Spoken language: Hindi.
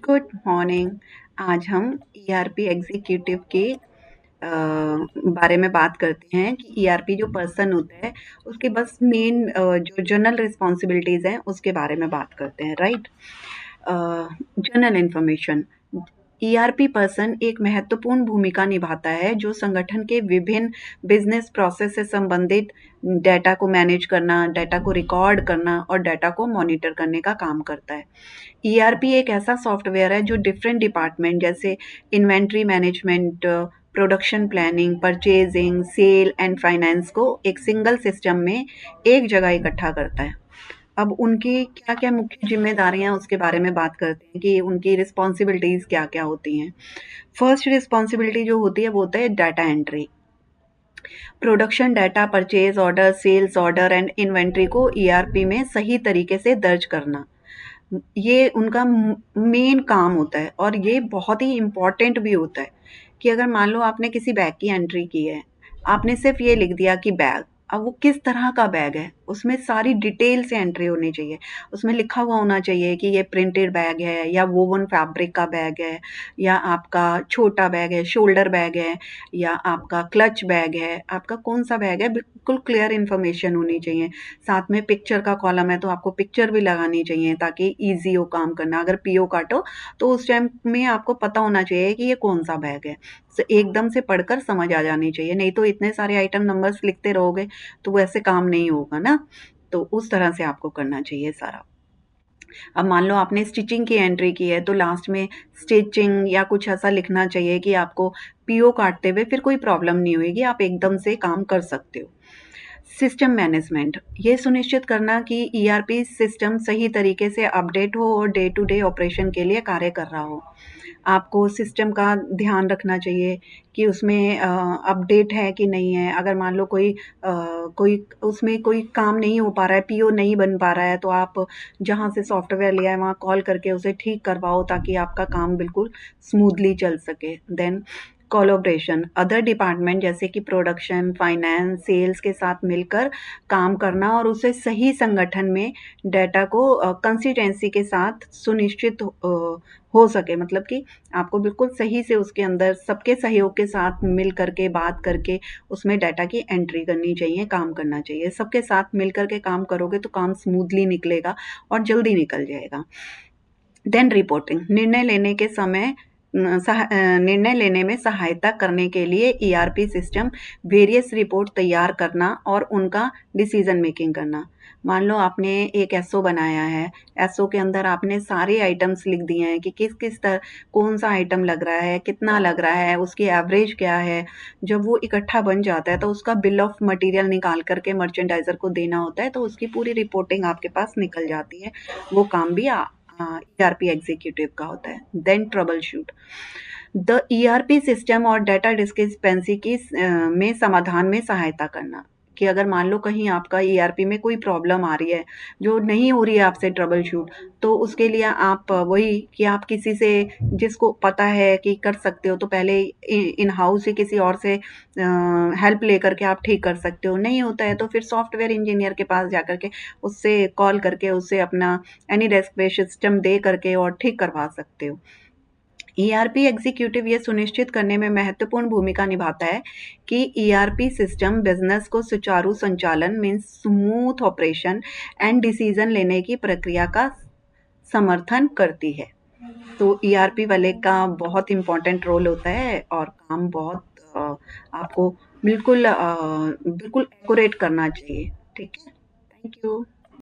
Good morning. आज हम ईआरपी एग्जीक्यूटिव के बारे में बात करते हैं कि ईआरपी जो पर्सन होता है उसके बस मेन जो जनरल रिस्पॉन्सिबिलिटीज हैं उसके बारे में बात करते हैं, right. General information. ERP person एक महत्वपूर्ण भूमिका निभाता है जो संगठन के विभिन्न बिजनेस प्रोसेस से संबंधित डेटा को मैनेज करना, डेटा को रिकॉर्ड करना और डेटा को मॉनिटर करने का काम करता है। ईआरपी एक ऐसा सॉफ्टवेयर है जो डिफरेंट डिपार्टमेंट जैसे inventory management, production planning, purchasing, sale and finance को एक सिंगल सिस्टम में एक जगह इकट्ठा करता है। अब उनकी क्या-क्या मुख्य ज़िम्मेदारियाँ उसके बारे में बात करते हैं कि उनकी रिस्पॉन्सिबिलिटीज़ क्या-क्या होती हैं। फर्स्ट रिस्पॉन्सिबिलिटी जो होती है वो होता है data entry. Production data, purchase order, sales order and inventory को ईआरपी में सही तरीके से दर्ज करना। ये उनका मेन काम होता है और ये बहुत ही इम्पोर्टेंट भी होता है कि अगर मान लो आपने किसी बैग की एंट्री की है, आपने सिर्फ ये लिख दिया कि बैग, अब वो किस तरह का बैग है उसमें सारी डिटेल से एंट्री होनी चाहिए। उसमें लिखा हुआ होना चाहिए कि ये प्रिंटेड बैग है या वोवन फैब्रिक का बैग है या आपका छोटा बैग है, शोल्डर बैग है या आपका क्लच बैग है, आपका कौन सा बैग है, बिल्कुल क्लियर इन्फॉर्मेशन होनी चाहिए। साथ में पिक्चर का कॉलम है तो आपको पिक्चर भी लगानी चाहिए ताकि ईज़ी हो काम करना। अगर पीओ काटो तो उस टाइम में आपको पता होना चाहिए कि ये कौन-सा बैग है। एकदम से पढ़कर समझ आ जानी चाहिए, नहीं तो इतने सारे आइटम नंबर्स लिखते रहोगे तो वैसे काम नहीं होगा ना। तो उस तरह से आपको करना चाहिए सारा। अब मान लो आपने स्टिचिंग की एंट्री की है तो लास्ट में स्टिचिंग या कुछ ऐसा लिखना चाहिए कि आपको पीओ काटते हुए फिर कोई प्रॉब्लम नहीं होएगी, आप एकदम से काम कर सकते हो। सिस्टम मैनेजमेंट, ये सुनिश्चित करना कि ईआरपी सिस्टम सही तरीके से अपडेट हो और डे टू डे ऑपरेशन के लिए कार्य कर रहा हो। आपको सिस्टम का ध्यान रखना चाहिए कि उसमें अपडेट है कि नहीं है। अगर मान लो कोई उसमें कोई काम नहीं हो पा रहा है, पीओ नहीं बन पा रहा है, तो आप जहाँ से सॉफ्टवेयर लिया है वहाँ कॉल करके उसे ठीक करवाओ ताकि आपका काम बिल्कुल स्मूथली चल सके। देन कोलैबोरेशन, अदर डिपार्टमेंट जैसे कि प्रोडक्शन, फाइनेंस, सेल्स के साथ मिलकर काम करना और उसे सही संगठन में डेटा को कंसिस्टेंसी के साथ सुनिश्चित हो सके, मतलब कि आपको बिल्कुल सही से उसके अंदर सबके सहयोग के साथ मिल करके बात करके उसमें डाटा की एंट्री करनी चाहिए, काम करना चाहिए। सबके साथ मिल कर के काम करोगे तो काम स्मूथली निकलेगा और जल्दी निकल जाएगा। देन रिपोर्टिंग, निर्णय लेने में सहायता करने के लिए ईआरपी सिस्टम वेरियस रिपोर्ट तैयार करना और उनका डिसीजन मेकिंग करना। मान लो आपने एक एसओ बनाया है, एसओ के अंदर आपने सारे आइटम्स लिख दिए हैं कि किस तरह कौन सा आइटम लग रहा है, कितना लग रहा है, उसकी एवरेज क्या है। जब वो इकट्ठा बन जाता है तो उसका बिल ऑफ मटेरियल निकाल करके मर्चेंडाइजर को देना होता है, तो उसकी पूरी रिपोर्टिंग आपके पास निकल जाती है। वो काम भी ईआरपी एग्जीक्यूटिव का होता है। Then troubleshoot, the ERP system और डाटा डिस्क्रिपेंसी की में समाधान में सहायता करना कि अगर मान लो कहीं आपका ईआरपी में कोई प्रॉब्लम आ रही है जो नहीं हो रही है आपसे ट्रबल शूट, तो उसके लिए आप वही कि आप किसी से जिसको पता है कि कर सकते हो तो पहले इन हाउस ही किसी और से हेल्प लेकर के आप ठीक कर सकते हो। नहीं होता है तो फिर सॉफ्टवेयर इंजीनियर के पास जाकर के उससे कॉल करके उससे अपना एनी डेस्क पे सिस्टम दे करके और ठीक करवा सकते हो। ईआरपी एग्जीक्यूटिव ये सुनिश्चित करने में महत्वपूर्ण भूमिका निभाता है कि ईआरपी सिस्टम बिजनेस को सुचारू संचालन means smooth operation and decision लेने की प्रक्रिया का समर्थन करती है। तो ईआरपी वाले का बहुत इम्पोर्टेंट रोल होता है और काम बहुत आपको बिल्कुल बिल्कुल एक्यूरेट करना चाहिए। ठीक है, थैंक यू।